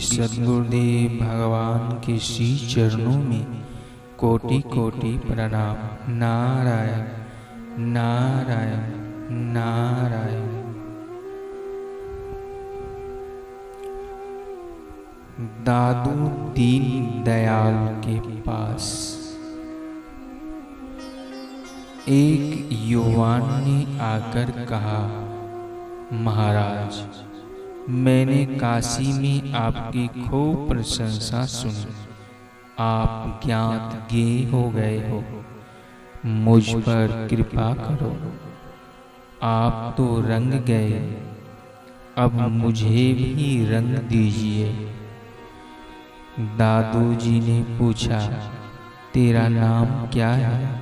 सद्गुरुदेव भगवान के श्री चरणों में कोटि कोटि प्रणाम। नारायण नारायण नारायण। दादू दीन दयाल के पास एक युवान ने आकर कहा, महाराज, मैंने काशी में आपकी खूब प्रशंसा सुनी। आप ज्ञात ज्ञेय हो गए हो, मुझ पर कृपा करो। आप तो रंग गए, अब मुझे भी रंग दीजिए। दादू जी ने पूछा, तेरा नाम क्या है?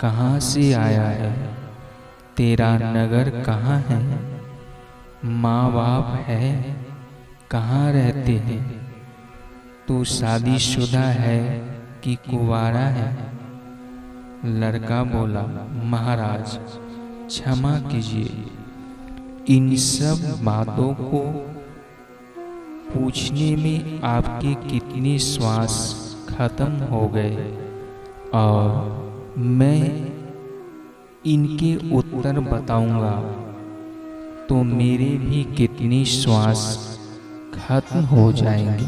कहाँ से आया है? तेरा नगर कहाँ है? माँ बाप है? कहाँ रहते हैं? तू शादीशुदा है कि कुंवारा है? लड़का बोला, महाराज क्षमा कीजिए, इन सब बातों को पूछने में आपके कितने श्वास खत्म हो गए और मैं इनके उत्तर बताऊंगा तो मेरे भी कितने श्वास खत्म हो जाएंगे।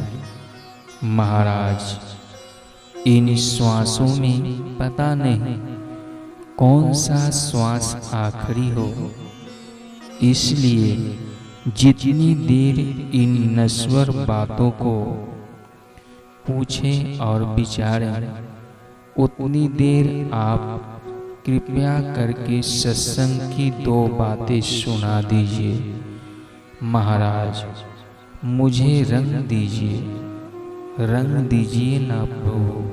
महाराज, इन श्वासों में पता नहीं कौन सा श्वास आखिरी हो, इसलिए जितनी देर इन नश्वर बातों को पूछें और विचारें, उतनी देर आप कृपया करके सत्संग की 2 बातें सुना दीजिए। महाराज, मुझे रंग दीजिए, रंग दीजिए ना प्रभु।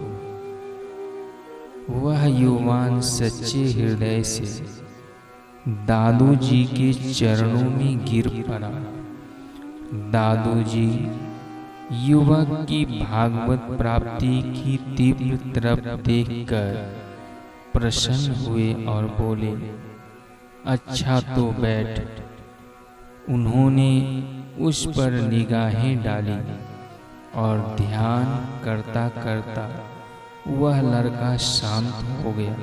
वह युवान सच्चे हृदय से दादू जी के चरणों में गिर पड़ा। दादू जी युवक की भागवत प्राप्ति की तीव्र तरफ देखकर प्रसन्न हुए और बोले, अच्छा तो बैठ। उन्होंने उस पर निगाहें डाली और ध्यान करता करता वह लड़का शांत हो गया।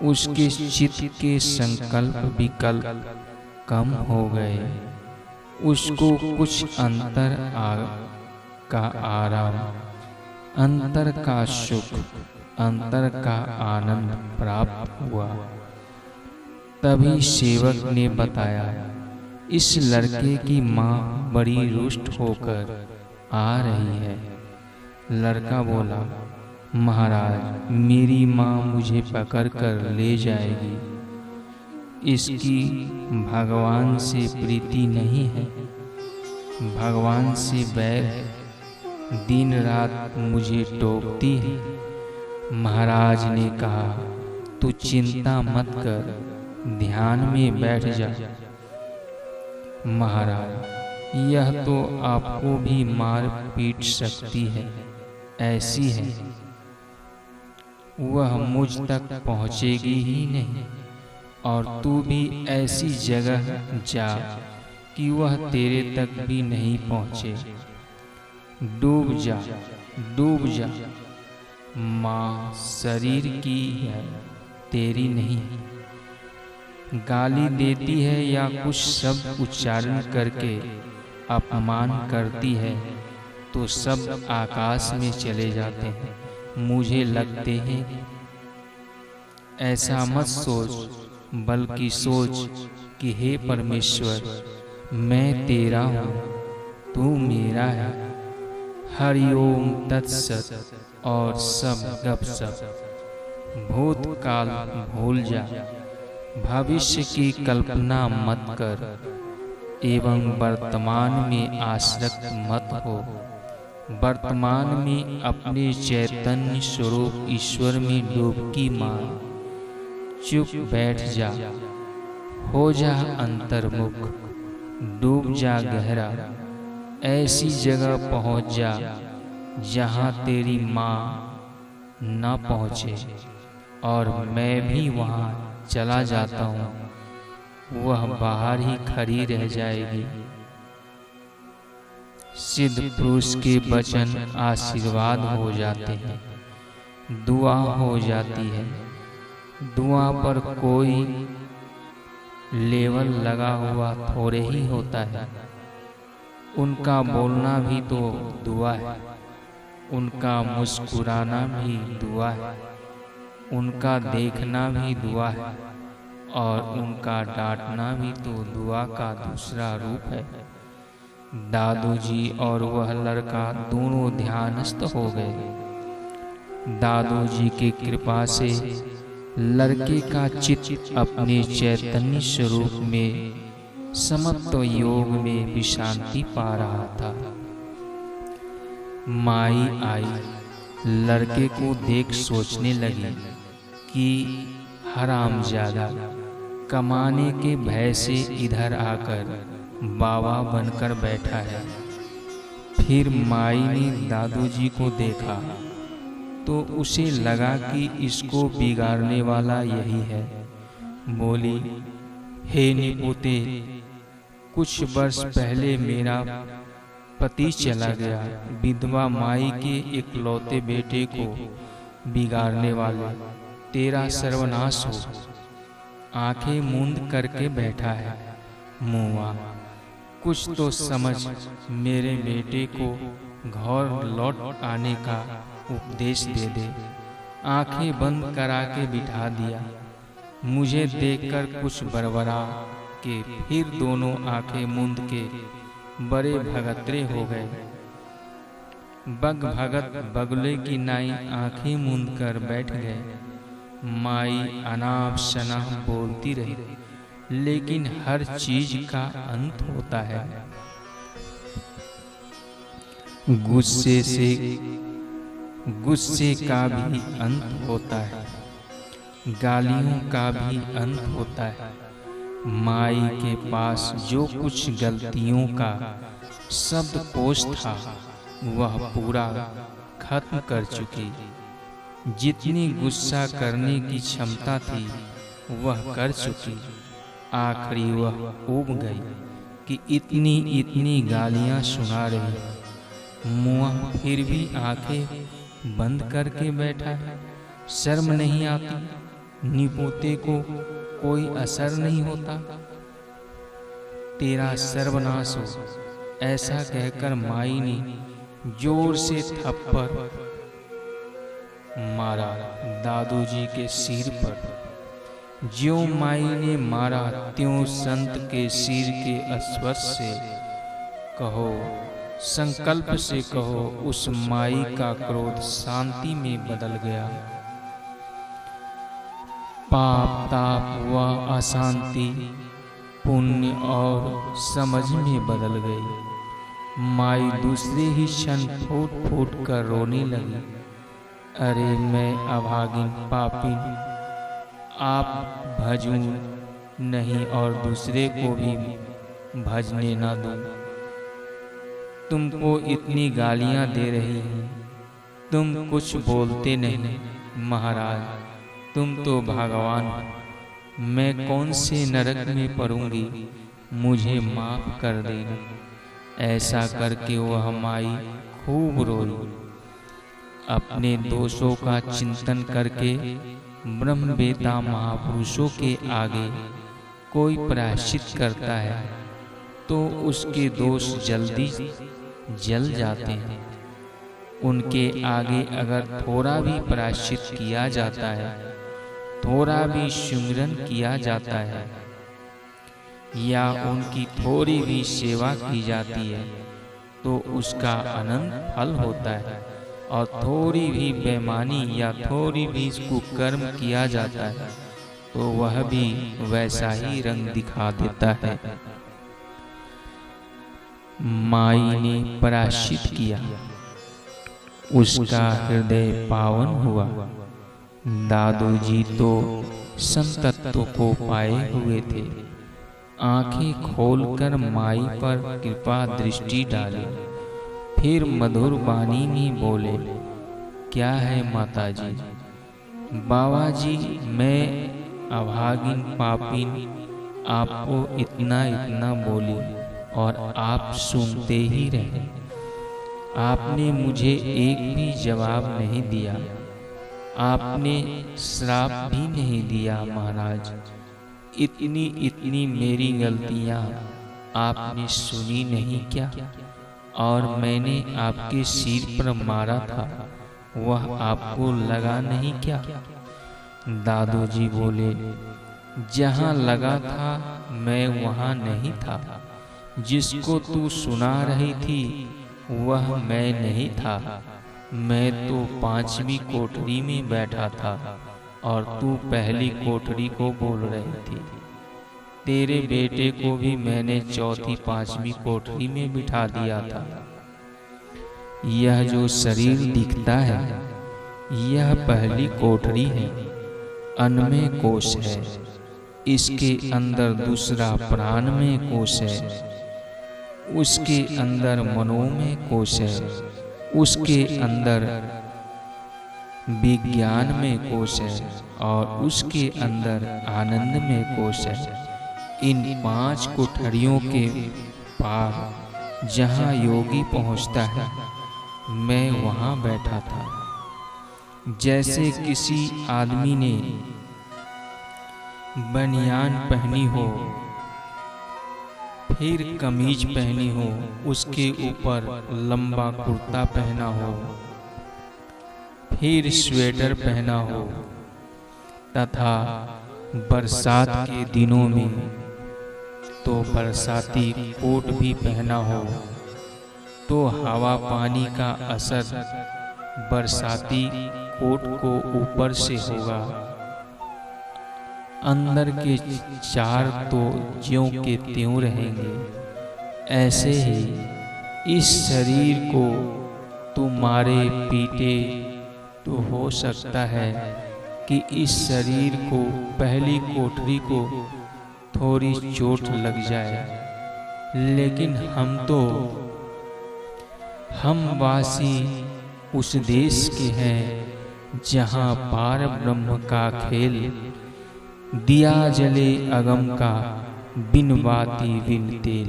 उसके चित्त के संकल्प विकल्प कम हो गए। उसको कुछ अंतर का आराम, अंतर का सुख, अंतर का आनंद प्राप्त हुआ। तभी सेवक ने बताया, इस लड़के की माँ बड़ी रुष्ट होकर आ रही है। लड़का बोला, महाराज, मेरी माँ मुझे पकड़कर ले जाएगी। इसकी भगवान से प्रीति नहीं है, भगवान से बैर है। दिन रात मुझे टोकती है। महाराज ने कहा, तू चिंता मत कर, ध्यान में बैठ जा। महाराज, यह तो आपको भी मार पीट सकती है, ऐसी है। वह मुझ तक पहुँचेगी ही नहीं, और तू भी ऐसी जगह जा कि वह तेरे तक भी नहीं पहुँचे। डूब जा, डूब जा। माँ शरीर की है, तेरी नहीं। गाली देती है या कुछ शब्द उच्चारण करके अपमान करती है तो सब आकाश में चले जाते हैं। मुझे लगते हैं ऐसा मत सोच, बल्कि सोच कि हे परमेश्वर, मैं तेरा हूँ, तू मेरा है। हरिओम तत्सत। और सब गपशप। भूतकाल भूल जा, भविष्य की कल्पना मत कर, एवं वर्तमान में आसक्त मत हो। वर्तमान में अपने चैतन्य स्वरूप ईश्वर में डुबकी मार। चुप बैठ जा, हो जा अंतर्मुख, डूब जा गहरा। ऐसी जगह पहुंच जा जहां तेरी माँ न पहुंचे, और मैं भी वहां चला जाता हूँ। वह बाहर ही खड़ी रह जाएगी। सिद्ध पुरुष के वचन आशीर्वाद हो जाते हैं, दुआ हो जाती है। दुआ पर कोई लेवल लगा हुआ थोड़े ही होता है। उनका बोलना भी तो दुआ है, उनका मुस्कुराना भी दुआ है, उनका देखना भी दुआ है, और उनका डांटना भी तो दुआ का दूसरा रूप है। दादू जी और वह लड़का दोनों ध्यानस्थ हो गए। दादू जी की कृपा से लड़के का चित्त अपने चैतन्य स्वरूप में समत्व योग में विश्रांति पा रहा था। माई आई, लड़के को देख सोचने लगी कि हरामजादा कमाने के भय से इधर आकर बाबा बनकर बैठा है। फिर माई ने दादू जी को देखा तो उसे लगा कि इसको बिगाड़ने वाला यही है। बोली, हे निपोते, कुछ वर्ष पहले मेरा पति चला गया। विधवा माई के इकलौते बेटे को बिगाड़ने वाले, तेरा सर्वनाश हो। आंखें मूंद करके बैठा है। मुआ, कुछ तो समझ, मेरे बेटे को घर लौट आने का उपदेश दे दे। आंखें बंद करा के बिठा दिया। मुझे देखकर कुछ बड़बड़ा के फिर दोनों आंखें मूंद के बड़े भगतरे हो गए। बग भगत बगुले की नाई आंखें मूंद कर बैठ गए। माई अनाप शनाप बोलती रही, लेकिन हर चीज का अंत होता है। गुस्से का भी अंत होता है, गालियों का भी अंत होता है। माई के पास जो कुछ गलतियों का शब्दकोश था वह पूरा खत्म कर चुकी। जितनी गुस्सा करने की क्षमता थी वह कर चुकी। आखिरी वह ऊब गई कि इतनी गालियां सुना रही। मुआ फिर भी आंखें बंद करके बैठा है। शर्म नहीं आती? निपोते को कोई असर नहीं होता? तेरा सर्वनाश हो, ऐसा कहकर माई ने जोर से थप्पड़ मारा दादू जी के सिर पर। ज्यों माई ने मारा त्यों संत के सिर के स्पर्श से कहो, संकल्प से कहो, उस माई का क्रोध शांति में बदल गया। पाप ताप व अशांति पुण्य और समझ में बदल गई। माई दूसरे ही क्षण फूट फूट कर रोने लगी। अरे मैं अभागिन पापिन, आप भजूं नहीं और दूसरे को भी भजने न दूं। तुमको इतनी गालियां दे रही हूं, तुम कुछ बोलते नहीं। महाराज, तुम तो भगवान हो, मैं कौन से नरक में पड़ूंगी, मुझे माफ कर देना। ऐसा करके वह माई खूब रोई। अपने दोषों का चिंतन करके ब्रह्मवेता महापुरुषों के आगे कोई प्रायश्चित करता है तो उसके दोष जल्दी जल जाते हैं। उनके आगे अगर थोड़ा भी प्रायश्चित किया जाता है, थोड़ा भी सुमिरन किया जाता है, या उनकी थोड़ी भी सेवा की जाती है तो उसका अनंत फल होता है। और थोड़ी भी बेईमानी या थोड़ी भी कुकर्म किया जाता है तो वह भी वैसा ही रंग दिखा देता है। माई ने प्रायश्चित किया, उसका हृदय पावन हुआ। दादू जी तो संतत्व को पाए हुए थे। आंखें खोलकर माई पर कृपा दृष्टि डाली। फिर मधुर वाणी में बोले, क्या है माताजी? बाबा जी, मैं अभागिन पापिन आपको इतना बोली और आप सुनते ही रहे। आपने मुझे एक भी जवाब नहीं दिया। आपने श्राप भी नहीं दिया महाराज। इतनी इतनी मेरी गलतियां आपने सुनी नहीं क्या? और मैंने आपके सिर पर मारा था, वह आपको लगा नहीं क्या? दादोजी बोले, जहाँ लगा था मैं वहाँ नहीं था। जिसको तू सुना रही थी वह मैं नहीं था। मैं तो 5वीं कोठरी में बैठा था और तू पहली कोठरी को बोल रही थी। तेरे बेटे को भी मैंने 4थी 5वीं कोठरी में बिठा दिया था। यह जो शरीर दिखता है यह पहली कोठरी है, अन्नमय कोश है। इसके अंदर दूसरा प्राणमय कोश है, उसके अंदर मनोमय कोश है, उसके अंदर विज्ञानमय कोश है और उसके अंदर आनंदमय कोश है। इन 5 कोठरियों के पार जहाँ योगी पहुँचता है मैं वहाँ बैठा था। जैसे किसी आदमी ने बनियान पहनी हो, फिर कमीज पहनी हो, उसके ऊपर लंबा कुर्ता पहना हो, फिर स्वेटर पहना हो, तथा बरसात के दिनों में तो बरसाती कोट भी पहना हो, तो हवा पानी का असर बरसाती कोट को ऊपर से होगा। अंदर के 4 तो ज्यों के त्यों रहेंगे। ऐसे ही इस शरीर को तुम्हारे पीटे तो हो सकता है कि इस शरीर को पहली कोठरी को थोड़ी चोट लग जाए, लेकिन हम वासी उस देश के हैं जहाँ पार ब्रह्म का खेल, दिया जले अगम का बिन बाती बिन तेल।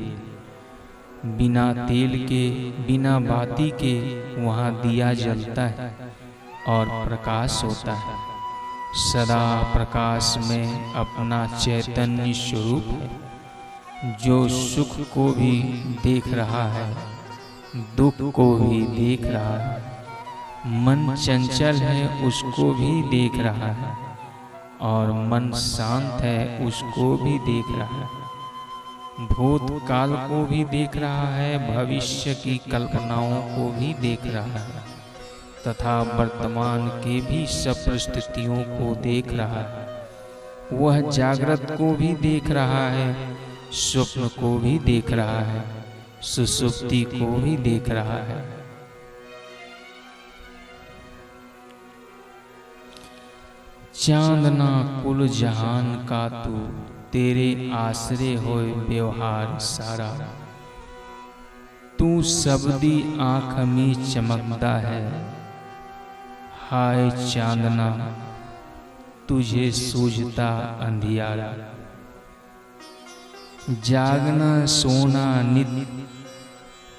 बिना तेल के बिना बाती के वहाँ दिया जलता है और प्रकाश होता है। सदा प्रकाश में अपना चैतन्य स्वरूप है, जो सुख को भी देख रहा है, दुख को भी देख रहा है। मन चंचल है उसको भी देख रहा है और मन शांत है उसको भी देख रहा है। भूतकाल को भी देख रहा है, भविष्य की कल्पनाओं को भी देख रहा है तथा वर्तमान के भी सब परिस्थितियों को देख रहा है। वह जागृत को भी देख रहा है, स्वप्न को भी देख रहा है, सुसुप्ति को भी देख रहा है। चांदना कुल जहान का तू, तेरे आश्रय होए व्यवहार सारा। तू सबदी आँख में चमकता है, हाय चांदना तुझे सूझता अंधियारा। जागना सोना नित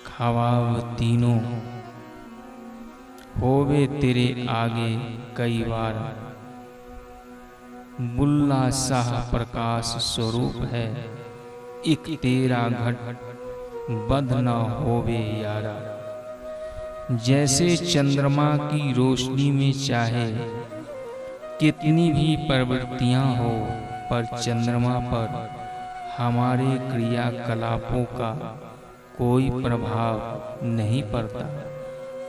खवाब तीनों, होवे तेरे आगे कई बार। बुल्ला शाह प्रकाश स्वरूप है, एक तेरा घट बद न होवे यारा। जैसे चंद्रमा की रोशनी में चाहे कितनी भी प्रवृत्तियां हो, पर चंद्रमा पर हमारे क्रियाकलापों का कोई प्रभाव नहीं पड़ता।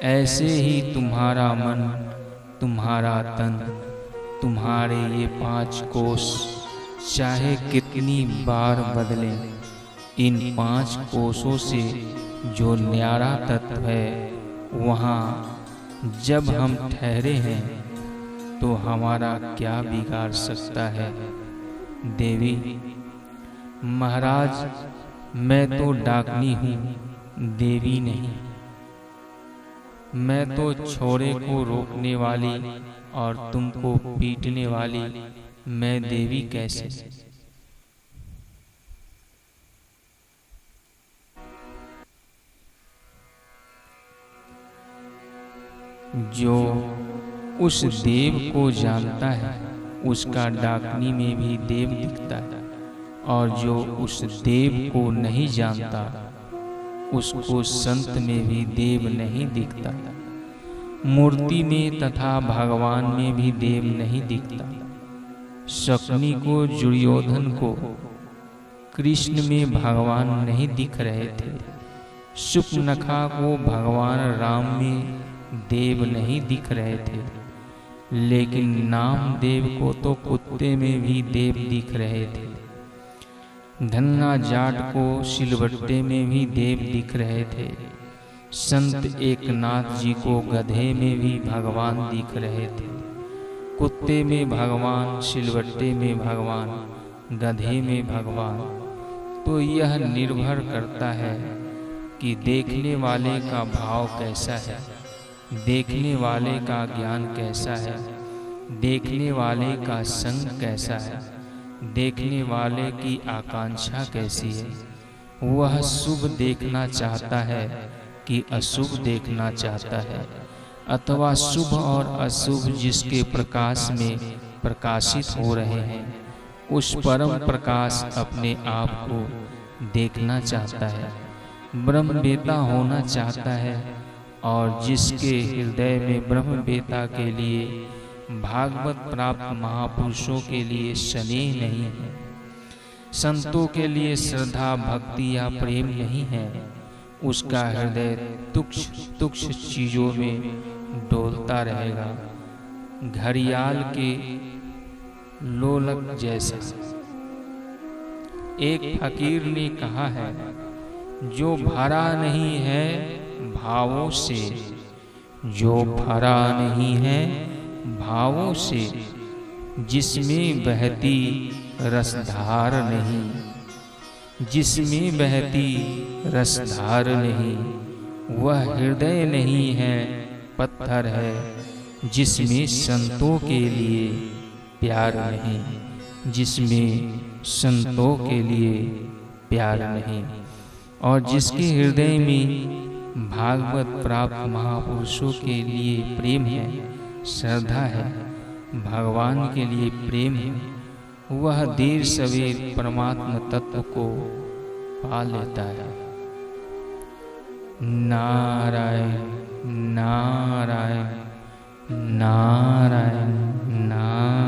ऐसे ही तुम्हारा मन, तुम्हारा तन, तुम्हारे ये 5 कोश चाहे कितनी बार बदलें, इन 5 कोशों से जो न्यारा तत्व है वहाँ जब हम ठहरे हैं तो हमारा क्या बिगाड़ सकता है। देवी महाराज, मैं तो डाकनी हूँ, देवी नहीं। मैं तो छोरे को रोकने वाली और तुमको पीटने वाली, मैं देवी कैसे? जो उस देव को जानता है उसका डाकनी में भी देव दिखता है, और जो उस देव को नहीं जानता उसको संत में भी देव नहीं दिखता। मूर्ति में तथा भगवान में भी देव नहीं दिखता। शकुनी को, दुर्योधन को कृष्ण में भगवान नहीं दिख रहे थे। शूर्पणखा को भगवान राम में देव नहीं दिख रहे थे, लेकिन नामदेव को तो कुत्ते में भी देव दिख रहे थे। धन्ना जाट को सिलवट्टे में भी देव दिख रहे थे। संत एकनाथ जी को गधे में भी भगवान दिख रहे थे। कुत्ते में भगवान, सिलवट्टे में भगवान, गधे में भगवान। तो यह निर्भर करता है कि देखने वाले का भाव कैसा है, देखने वाले का ज्ञान कैसा है, देखने वाले का संग कैसा है, देखने वाले की आकांक्षा कैसी है। वह शुभ देखना चाहता है कि अशुभ देखना चाहता है, अथवा शुभ और अशुभ जिसके प्रकाश में प्रकाशित हो रहे हैं उस परम प्रकाश अपने आप को देखना चाहता है, ब्रह्मवेता होना चाहता है। और जिसके हृदय में ब्रह्मवेता के लिए, भागवत प्राप्त महापुरुषों के लिए स्नेह नहीं है, संतों के लिए श्रद्धा, भक्ति या प्रेम नहीं है, उसका हृदय तुच्छ तुच्छ चीजों में डोलता रहेगा, घड़ियाल के लोलक जैसा। एक फकीर ने कहा है, जो भरा नहीं है भावों से, जो भरा नहीं है भावों से, जिसमें बहती रसधार नहीं, जिसमें बहती रसधार नहीं, वह हृदय नहीं है, पत्थर है, जिसमें संतों के लिए प्यार नहीं, जिसमें संतों के लिए प्यार नहीं। और जिसके हृदय में भागवत प्राप्त महापुरुषों के लिए प्रेम है, श्रद्धा है, भगवान के लिए प्रेम है, वह देर सवेर परमात्मा तत्व को पा लेता है। नारायण नारायण नारायण नारायण।